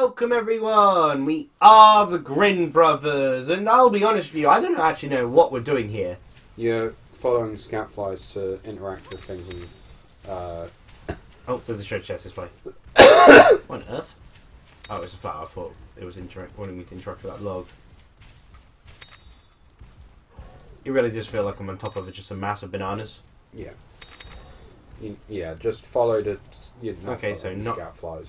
Welcome everyone! We are the Grin brothers, and I'll be honest with you, I don't actually know what we're doing here. You're following Scoutflies to interact with things and, Oh, there's a shred chest this way. What on earth? Oh, it's a flower. I thought it was wanting me to interact with that log. It really does feel like I'm on top of just a mass of bananas. Yeah. Yeah, just follow the... Okay, so not... Scoutflies.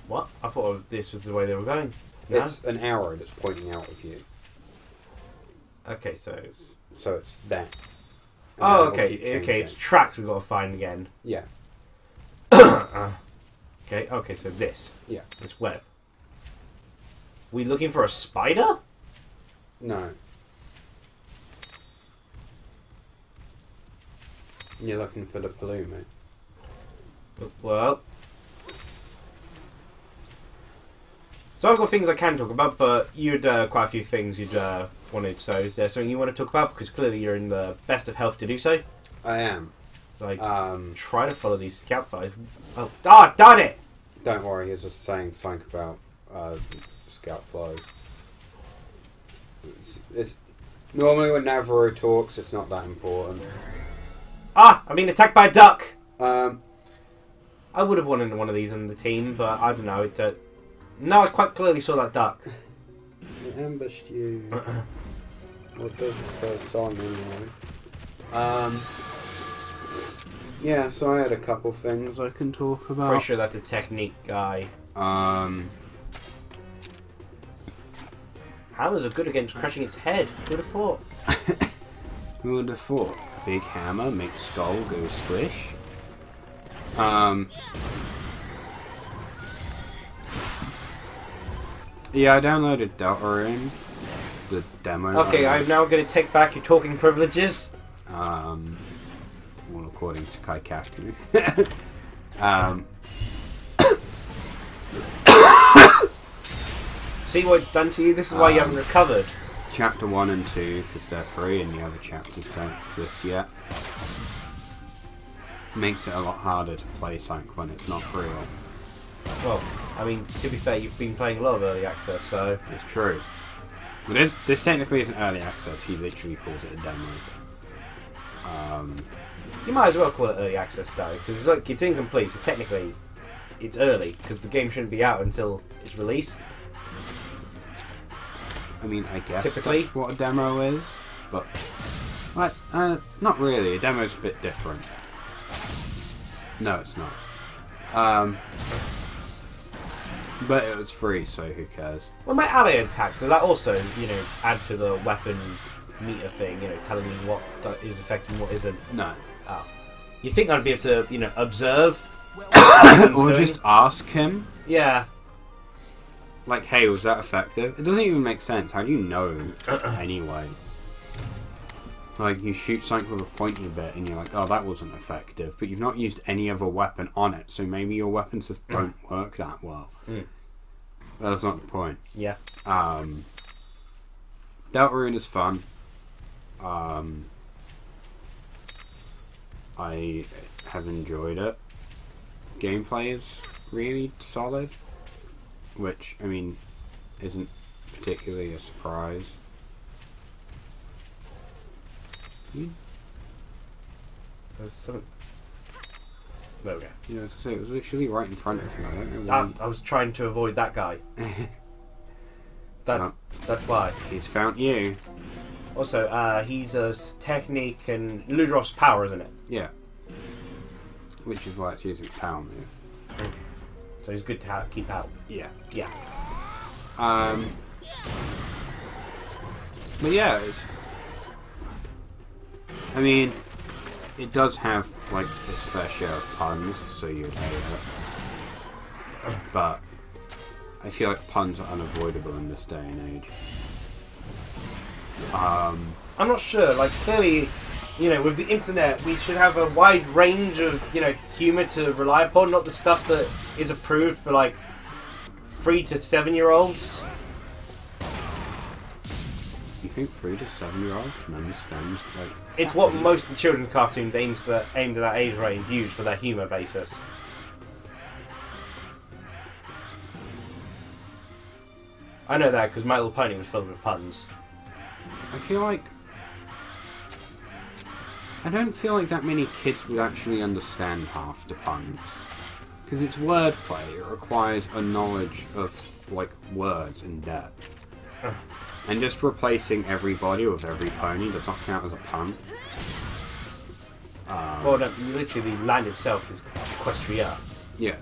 What? I thought this was the way they were going. No? It's an arrow that's pointing out of you. Okay, so... So it's that. Oh, okay. Okay, it's tracks we've got to find again. Yeah. Okay, so this. Yeah. This web. We looking for a spider? No. You're looking for the blue, mate. Well... So I've got things I can talk about, but you'd quite a few things you'd wanted. So is there something you want to talk about? Because clearly you're in the best of health to do so. I am. Like, try to follow these Scoutflies. Oh, darn it! Don't worry, he's just saying something about Scoutflies. It's normally when Navarro talks, it's not that important. Ah, I'm being attacked by a duck. I would have wanted one of these on the team, but I don't know. No, I quite clearly saw that duck. It ambushed you. What does the first song anyway? Yeah, so I had a couple things I can talk about. Pretty sure that's a technique guy. Hammers are good against crushing its head. Who would have thought? Who would have thought? A big hammer makes skull go squish. Yeah, I downloaded Deltarune, the demo. Okay, I'm now going to take back your talking privileges. Well, according to Kai Kafka. See what it's done to you? This is why you haven't recovered. Chapter 1 and 2, because they're free and the other chapters don't exist yet. Makes it a lot harder to play something when it's not real. Well, I mean, to be fair, you've been playing a lot of early access, so... It's true. But this technically isn't early access, he literally calls it a demo. You might as well call it early access, though, because it's like, it's incomplete, so technically it's early, because the game shouldn't be out until it's released. I mean, I guess typically that's what a demo is, but... not really, a demo's a bit different. No, it's not. But it was free, so who cares? Well, my ally attacks, does that also, add to the weapon meter thing, telling me what is affecting what isn't? No. Oh. You think I'd be able to, observe? Or just ask him? Yeah. Like, hey, was that effective? It doesn't even make sense. How do you know anyway? Like, you shoot something with a pointy bit and you're like, oh, that wasn't effective. But you've not used any other weapon on it, so maybe your weapons just don't work that well. That's not the point. Yeah. Deltarune is fun. I have enjoyed it. Gameplay is really solid. Which, I mean, isn't particularly a surprise. There's some... There we go. Yeah, as I say, it was literally right in front of you. I don't know why. I was trying to avoid that guy. That's why. He's found you. Also, he's a technique and Ludroth's power, isn't it? Yeah. Which is why it's using power move. So he's good to keep out. Yeah. Yeah. But yeah, it's... I mean, it does have, like, its fair share of puns, so you'd hate it. But I feel like puns are unavoidable in this day and age. I'm not sure. Like, clearly, with the internet, we should have a wide range of, humour to rely upon, not the stuff that is approved for, like, 3 to 7-year-olds. You think 3 to 7-year-olds can understand, like... It's what most of the children's cartoons aimed at that age range use for their humour basis. I know that because My Little Pony was filled with puns. I feel like... I don't feel like that many kids would actually understand half the puns. Because it's wordplay, it requires a knowledge of, like, words in depth. And just replacing everybody with every pony does not count as a pun. Well, no, literally, the land itself is Equestria. Yeah.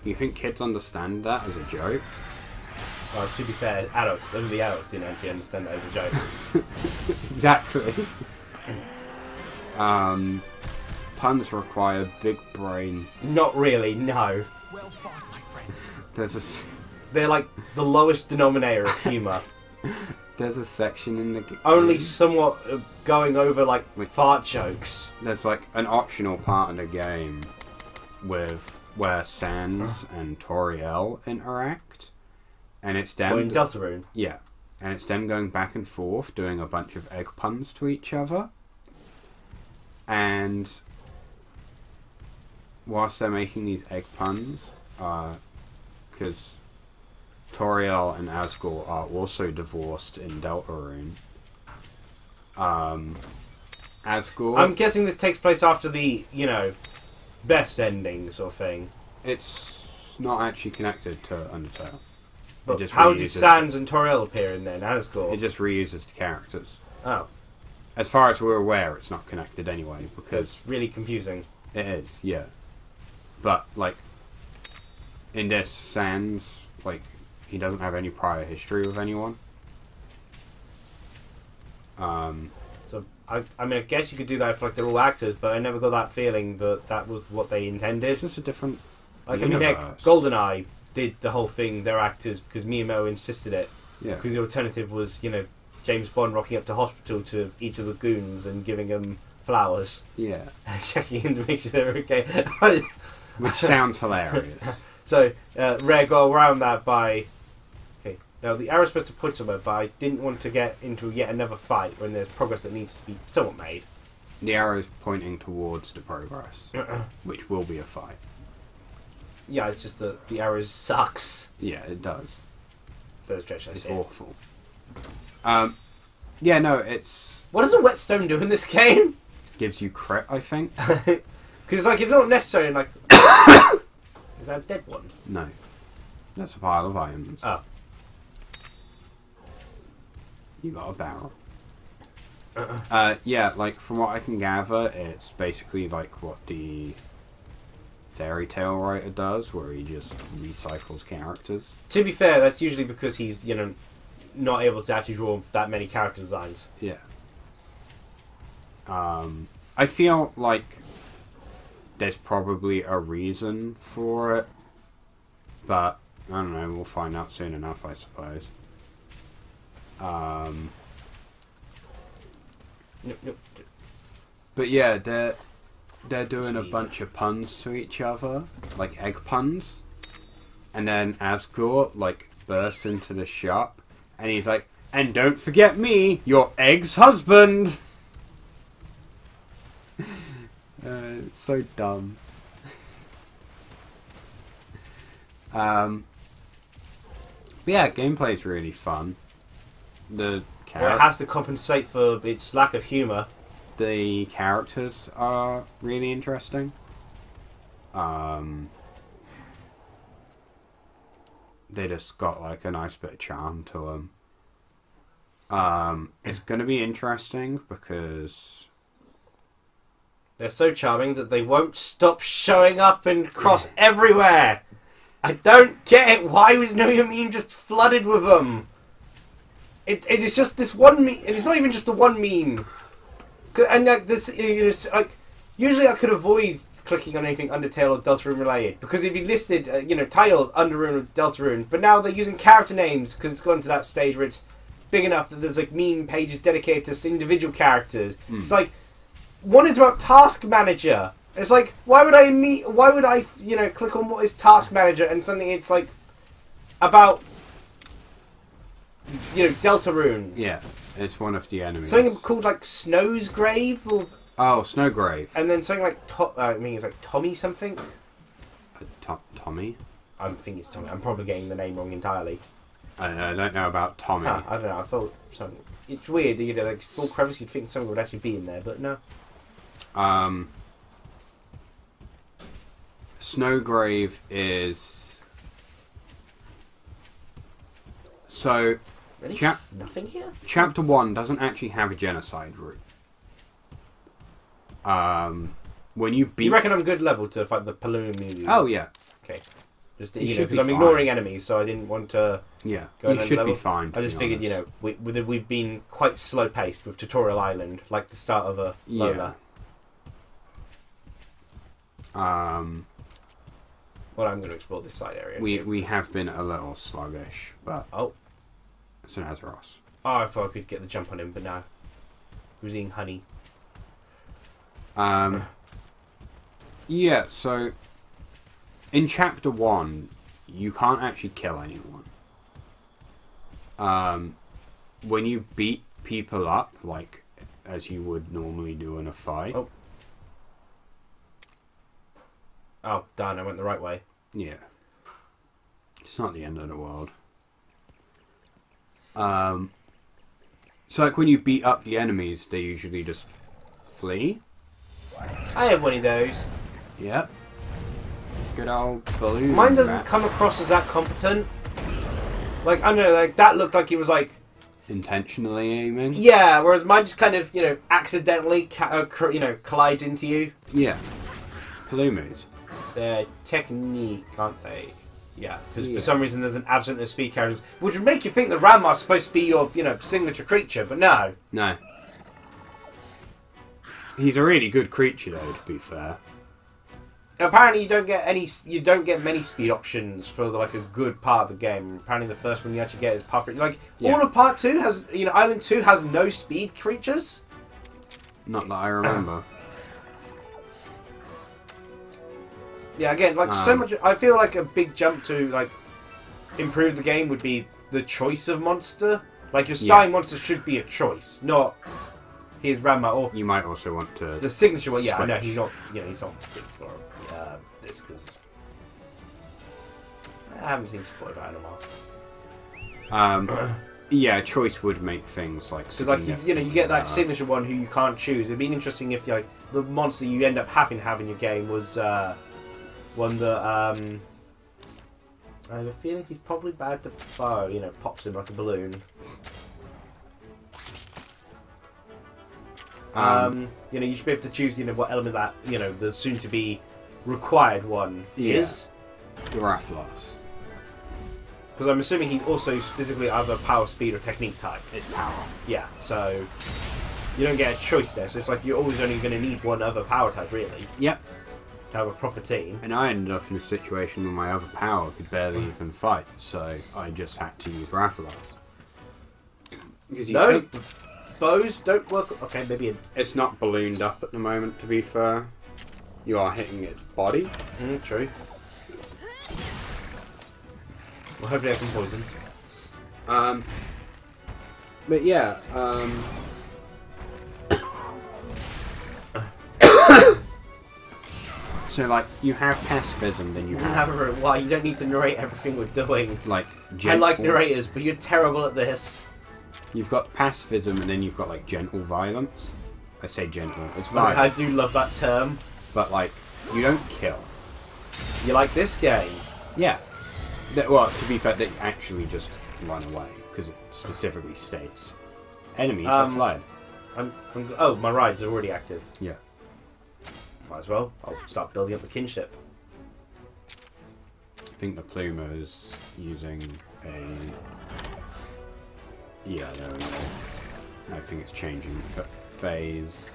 You think kids understand that as a joke? Well, to be fair, adults, only the adults didn't actually understand that as a joke. Exactly. Puns require big brain. Not really, no. Well fought, my friend. They're like the lowest denominator of humour. There's a section in the game. Only somewhat going over like fart jokes. There's like an optional part in the game with where Sans and Toriel interact, and it's them. Or in Deltarune. Yeah, and it's them going back and forth doing a bunch of egg puns to each other, and whilst they're making these egg puns, because Toriel and Asgore are also divorced in Deltarune. Asgore... I'm guessing this takes place after the, you know, best ending sort of thing. It's not actually connected to Undertale. But how did Sans and Toriel appear in then, Asgore? It just reuses the characters. Oh. As far as we're aware, it's not connected anyway, because... It's really confusing. It is, yeah. But, like, in this, Sans, like, he doesn't have any prior history with anyone. So, I mean, I guess you could do that if, like, they're all actors, but I never got that feeling that that was what they intended. It's just a different Like, universe. I mean, heck, GoldenEye did the whole thing, they're actors, because Miyamoto insisted it. Yeah. Because the alternative was, you know, James Bond rocking up to hospital to each of the goons and giving them flowers. Yeah. Checking in to make sure they were okay. Which sounds hilarious. So, Rare got around that by... Okay, now the arrow's supposed to put somewhere, but I didn't want to get into yet another fight when there's progress that needs to be somewhat made. The arrow's pointing towards the progress, which will be a fight. Yeah, it's just that the arrow sucks. Yeah, it does. Don't stretch that It's shit. awful. Yeah, no, it's... What does a whetstone do in this game? Gives you crit, I think. Because, like, it's not necessary, like... Is that a dead one? No. That's a pile of items. Oh. You got a barrel. Yeah, like, from what I can gather, it's basically like what the fairy tale writer does, where he just recycles characters. To be fair, that's usually because he's, you know, not able to actually draw that many character designs. Yeah. I feel like there's probably a reason for it, but I don't know, we'll find out soon enough, I suppose. Nope. But yeah, they're doing a bunch of puns to each other, like egg puns, and then Asgore like bursts into the shop, and he's like, "And don't forget me, your ex-husband." It's so dumb. But yeah, gameplay's really fun. Well, it has to compensate for its lack of humour. The characters are really interesting. They just got like a nice bit of charm to them. It's going to be interesting because They're so charming that they won't stop showing up and cross everywhere. I don't get it. Why was No Your Meme just flooded with them? It is just this one meme, and it's not even just the one meme. And like this, you know, like usually I could avoid clicking on anything Undertale or Deltarune related because it'd be listed, you know, titled Underrune or Deltarune. But now they're using character names because it's gone to that stage where it's big enough that there's like meme pages dedicated to individual characters. It's like one is about Task Manager. It's like why would I you know click on what is Task Manager and suddenly it's like about, you know, Deltarune. yeah, it's one of the enemies. Something called like Snow's Grave, or Snowgrave. and then something like I mean it's like Tommy something. Tommy. I think it's Tommy. I'm probably getting the name wrong entirely. I don't know about Tommy. I don't know. I thought something. It's weird, you know, like small crevice. You'd think something would actually be in there, but no. Snowgrave is so. Really? Nothing here. Chapter 1 doesn't actually have a genocide route. When you beat... You reckon I'm good level to fight the Paloomy? Oh, yeah. Okay. Just, You you know, should because be I'm fine. ignoring enemies, so I didn't want to Yeah, go you another should level. be fine. I just figured, you know, we've been quite slow-paced with Tutorial Island, like the start of a Lola. Yeah. Well, I'm going to explore this side area. We have been a little sluggish, but... Oh. It's an Azeroth. Oh, I thought I could get the jump on him, but no. He was eating honey. Yeah, so... In Chapter 1, you can't actually kill anyone. When you beat people up, like, as you would normally do in a fight... Oh, darn, I went the right way. Yeah. It's not the end of the world. So, like, when you beat up the enemies, they usually just flee. I have one of those. Yep. Good old balloon. Mine doesn't come across as that competent. Like, I don't know, like, that looked like he was, like... Intentionally aiming? Yeah, whereas mine just kind of, you know, accidentally, collides into you. Yeah. Palumus. They're technique, aren't they? Yeah, because for some reason there's an absence of speed characters, which would make you think that Ramar's supposed to be your, you know, signature creature, but no. No. He's a really good creature, though, to be fair. Apparently, you don't get many speed options for like a good part of the game. Apparently, the first one you actually get is part 3. Like all of Part 2 has, you know, Island 2 has no speed creatures. Not that I remember. Yeah, again, like so much. I feel like a big jump to like improve the game would be the choice of monster. Like your starting monster should be a choice, not here's Ramma or you might also want to the signature one. Yeah, I know switch. he's not. You know, he's not big for this because I haven't seen spoiled in a while. Yeah, choice would make things like because like you know you get that signature one who you can't choose. It'd be interesting if like the monster you end up having to have in your game was one that I have a feeling he's probably bad to fire. You know, pops him like a balloon. You know, you should be able to choose. You know, what element that you know the soon-to-be required one is. The Raphaham. Because I'm assuming he's also specifically either power, speed, or technique type. It's power. Yeah, so you don't get a choice there. So it's like you're always only going to need one other power type, really. Yep. To have a proper team. And I ended up in a situation where my other power could barely even fight, so I just had to use Raphaham. Because bows don't work. Okay, maybe it's not ballooned up at the moment. To be fair, you are hitting its body. True. Well, hopefully I can poison. But yeah, so like you have pacifism, then you have Why you don't need to narrate everything we're doing. like I like narrators, but you're terrible at this. You've got pacifism, and then you've got like gentle violence. I say gentle, it's Like, violent. I do love that term. But like you don't kill. You like this game? Yeah. Well, to be fair, they actually just run away because it specifically states enemies have fled. Oh, my rides are already active. Yeah. Might as well. I'll start building up the kinship. I think the Pluma is using a. Yeah, there we go. I think it's changing phase.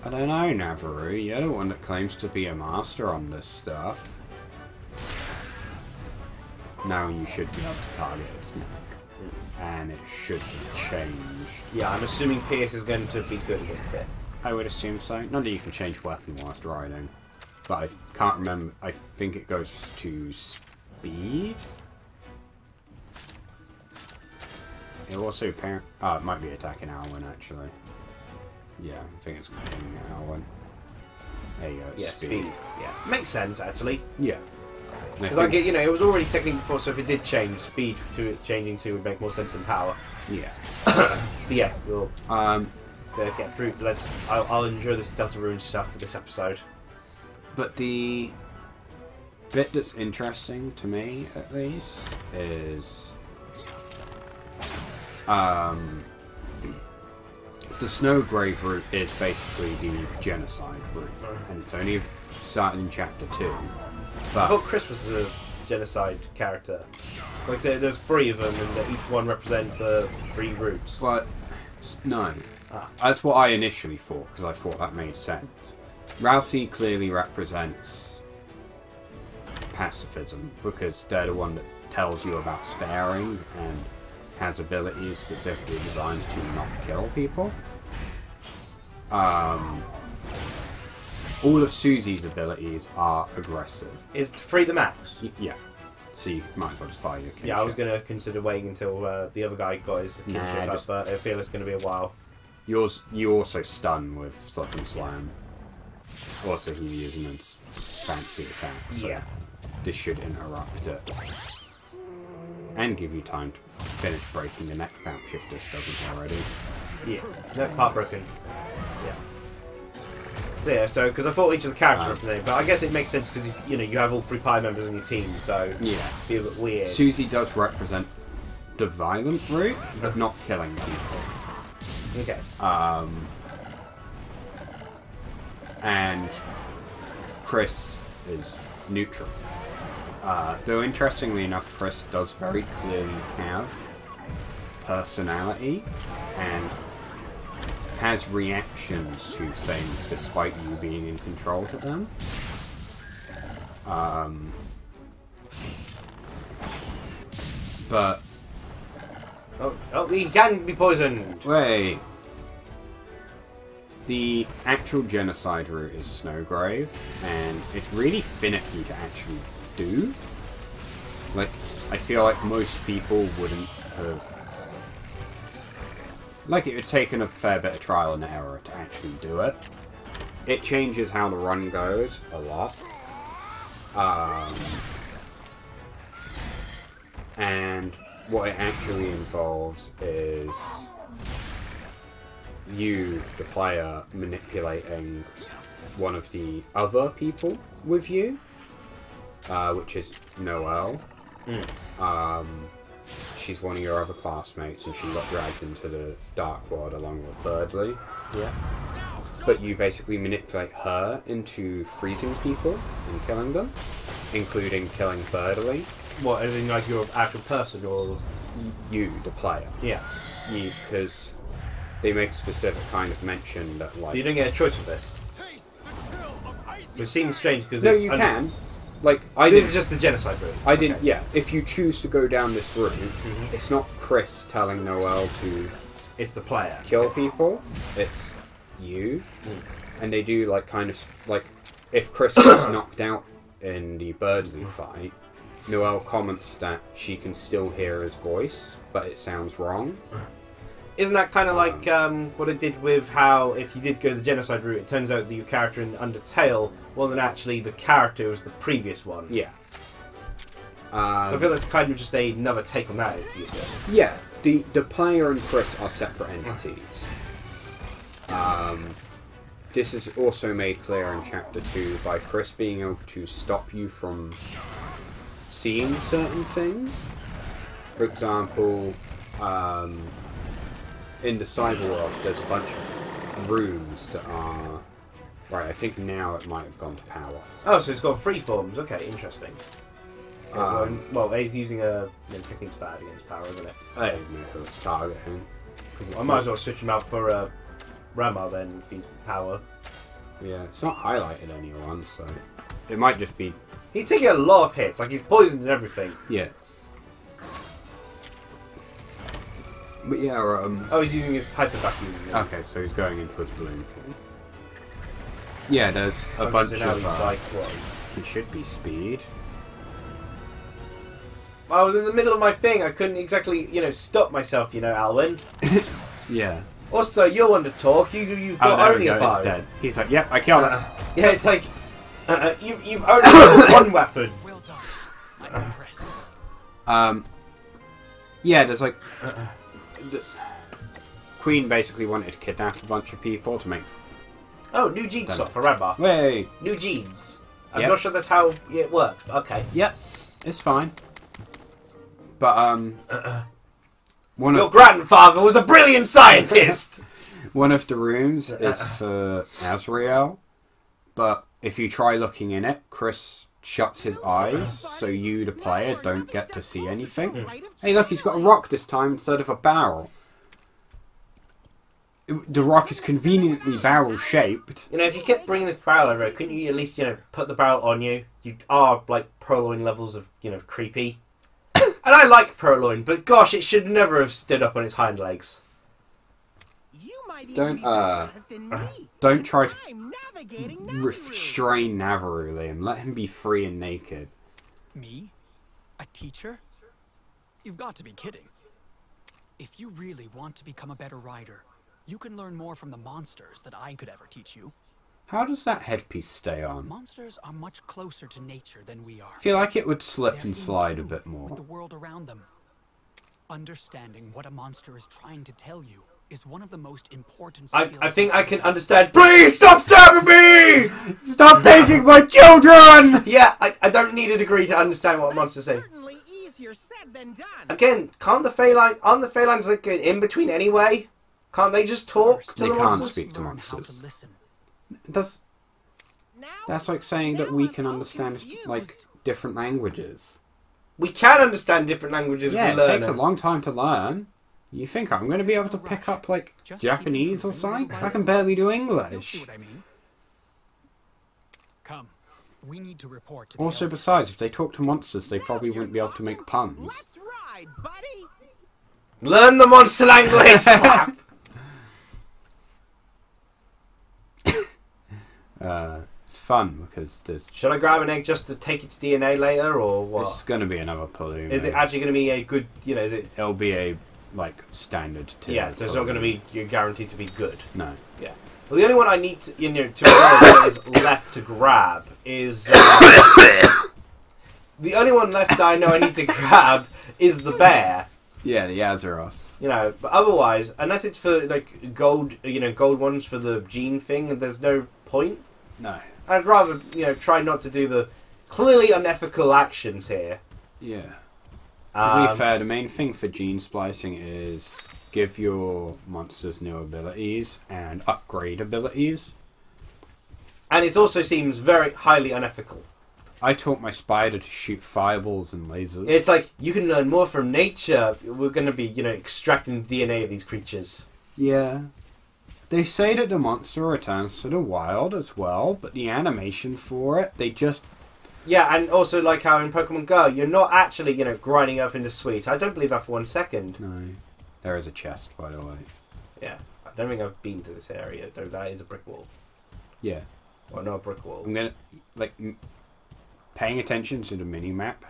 I don't know, Navarro. You're the one that claims to be a master on this stuff. Now you should be able to target its neck. And it should be changed. Yeah, I'm assuming Pierce is going to be good against it. I would assume so. Not that you can change weapon whilst riding. But I can't remember. I think it goes to speed? It also apparent. Oh, it might be attacking Alwyn actually. Yeah, I think it's attacking Alwyn. There you go. Yeah, speed. Yeah, makes sense actually. Yeah. Because I get, it was already technically before, so if it did change, speed to it changing to would make more sense than power. Yeah. But yeah, we'll get through. I'll enjoy this Deltarune stuff for this episode. But the bit that's interesting to me, at least, is the Snowgrave route is basically the genocide route, and it's only started in Chapter 2. But I thought Chris was the genocide character. Like there's 3 of them, and each one represent the 3 routes. But no, that's what I initially thought, because I thought that made sense. Rousey clearly represents pacifism, because they're the one that tells you about sparing and has abilities specifically designed to not kill people. All of Susie's abilities are aggressive. Is 3 the max? Yeah. So you might as well just fire your kinship. Yeah, I was going to consider waiting until the other guy got his kinship up, but I feel it's going to be a while. You also stun with Slip and Slam. Also, he's using his fancy attack, so yeah. This should interrupt it. And give you time to finish breaking the neck bounce if this doesn't already. Yeah, neck part broken. Yeah. Yeah, so, because I thought each of the characters were represented, but I guess it makes sense because, you have all 3 party members in your team, so yeah. It'd be a bit weird. Susie does represent the violent route, but not killing people. Okay. And Chris is neutral. Though interestingly enough, Chris does very clearly have personality and has reactions to things despite you being in control of them. But Oh, he can be poisoned. wait. The actual genocide route is Snowgrave, and it's really finicky to actually do. Like, I feel like most people wouldn't have... Like, it would take a fair bit of trial and error to actually do it. It changes how the run goes a lot. And what it actually involves is you, the player, manipulating one of the other people with you, which is Noelle. She's one of your other classmates, and she got dragged into the Dark World along with Birdley. Yeah. But you basically manipulate her into freezing people and killing them, including killing Birdley. What, as in like your actual person, or...? You, the player. Yeah. You, because they make specific kind of mention that, like... So you don't get a choice with this? Which seems strange, because... No, you can. Like, this is just the genocide route. I didn't, yeah. If you choose to go down this route, it's not Chris telling Noelle to... It's the player. Kill people. It's you. And they do, like, kind of... Like, if Chris gets knocked out in the Birdley fight, Noelle comments that she can still hear his voice, but it sounds wrong. Isn't that kind of like what it did with how, if you did go the genocide route, it turns out that your character in Undertale wasn't actually the character, it was the previous one? Yeah. So I feel that's kind of just another take on that, if you do. Yeah. The player and Chris are separate entities. This is also made clear in Chapter 2 by Chris being able to stop you from seeing certain things. For example, in the Cyberworld, there's a bunch of rooms that are... Right, I think now it might have gone to power. Oh, so it's got 3 forms. Okay, interesting. Well, he's using a technique's bad against power, isn't it? I don't know who it's targeting. I might as well switch him out for Rama then, if he's power. Yeah, it's not highlighted anyone, so... It might just be... He's taking a lot of hits, like he's poisoned and everything. Yeah. But yeah, Oh, he's using his hyper vacuum. Okay, so he's going into his balloon form. Yeah, there's a bunch so of... now he's like, what? He should be speed. I was in the middle of my thing, I couldn't exactly, stop myself, Alwyn. Yeah. Also, you're one to talk. You've Oh, got there we only go. a bow. It's dead. He's like, yep, I killed it. Yeah, it's like you've only got one weapon. Well done. I'm impressed. Yeah, there's like the Queen basically wanted to kidnap a bunch of people to make. Oh, new jeans shop for Rapaham. Way. New jeans. I'm Yep. not sure that's how it works, but okay. Yep, it's fine. But one Your of grandfather was a brilliant scientist. one of the rooms is for Azrael, but if you try looking in it, Chris shuts his eyes, so you, the player, don't get to see anything. Hey, look, he's got a rock this time instead of a barrel. The rock is conveniently barrel-shaped. You know, if you kept bringing this barrel over, couldn't you at least, put the barrel on you? You are, like, Proloin levels of, creepy. And I like Proloin, but gosh, it should never have stood up on its hind legs. Don't try to restrain Navarro, Liam. Let him be free and naked. Me? A teacher? You've got to be kidding. If you really want to become a better rider, you can learn more from the monsters than I could ever teach you. How does that headpiece stay on? Monsters are much closer to nature than we are. I feel like it would slip They're and in slide a tune bit with more. the world around them. Understanding what a monster is trying to tell you is one of the most important skills. I think I can understand. Please stop stabbing me! Stop taking my children! Yeah, I don't need a degree to understand what a monster's saying. Certainly easier said than done. Again, aren't the Phalines like an in-between anyway? Can't they just talk to They the can't monsters? speak to Learn how to monsters. listen. That's like saying that Now we I'm can all understand confused. like different languages. We can understand different languages Yeah, we it learn. takes a long time to learn. You think I'm going to be able to pick up like Just Japanese keep or improving something? little by I can little. barely do You'll see English. what I mean. Come, we need to report to the Also, elders. besides, if they talk to monsters, they Now probably you're wouldn't be able to make puns. Let's ride, buddy. Learn the monster language, slap! It's fun because there's Should I grab an egg just to take its DNA later, or what? it's going to be another Pulu. Is it actually going to be a good, is it... It'll be a like standard tier. Yeah, so it's not going to be, you're guaranteed to be good. No. Yeah. Well, the only one I need to, to remember that is left to grab is... the only one left that I know I need to grab is the bear. Yeah, the Azeroth. But otherwise, unless it's for, like, gold, gold ones for the gene thing, there's no point. No. I'd rather, try not to do the clearly unethical actions here. Yeah. To be Um, fair, the main thing for gene splicing is give your monsters new abilities and upgrade abilities. And it also seems very highly unethical. I taught my spider to shoot fireballs and lasers. It's like, you can learn more from nature. We're going to be, extracting the DNA of these creatures. Yeah. They say that the monster returns to the wild as well, but the animation for it, they just... Yeah, and also like how in Pokemon Go, you're not actually, grinding up into sweet. I don't believe that for 1 second. No. There is a chest, by the way. Yeah, I don't think I've been to this area, though that is a brick wall. Yeah. Well, not a brick wall. I'm gonna... Like, paying attention to the mini-map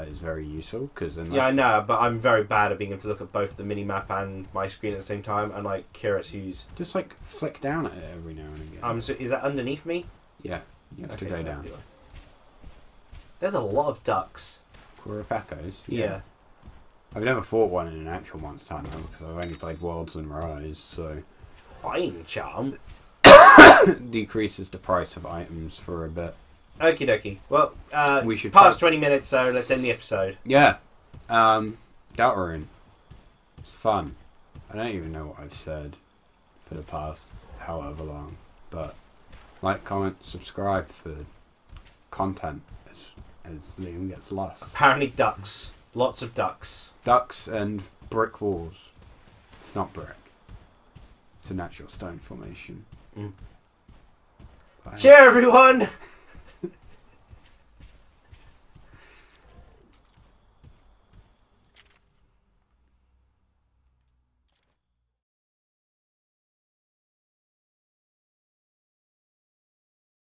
is very useful, because unless... Yeah, I know, but I'm very bad at being able to look at both the mini-map and my screen at the same time. I'm, like, curious who's... Just, like, flick down at it every now and again. So is that underneath me? Yeah. You have to go down. There's a lot of ducks. Kurapakos? Yeah. I've never fought one in an actual Monster Hunter because I've only played Worlds and Rise, so... Fine, charm. decreases the price of items for a bit. Okie dokie. Well, We it's should past 20 minutes, so let's end the episode. Yeah. Deltarune. It's fun. I don't even know what I've said for the past however long, but like, comment, subscribe for content as Liam gets lost. Apparently ducks. Lots of ducks. Ducks and brick walls. It's not brick. It's a natural stone formation. Mm. Bye. Cheer, everyone!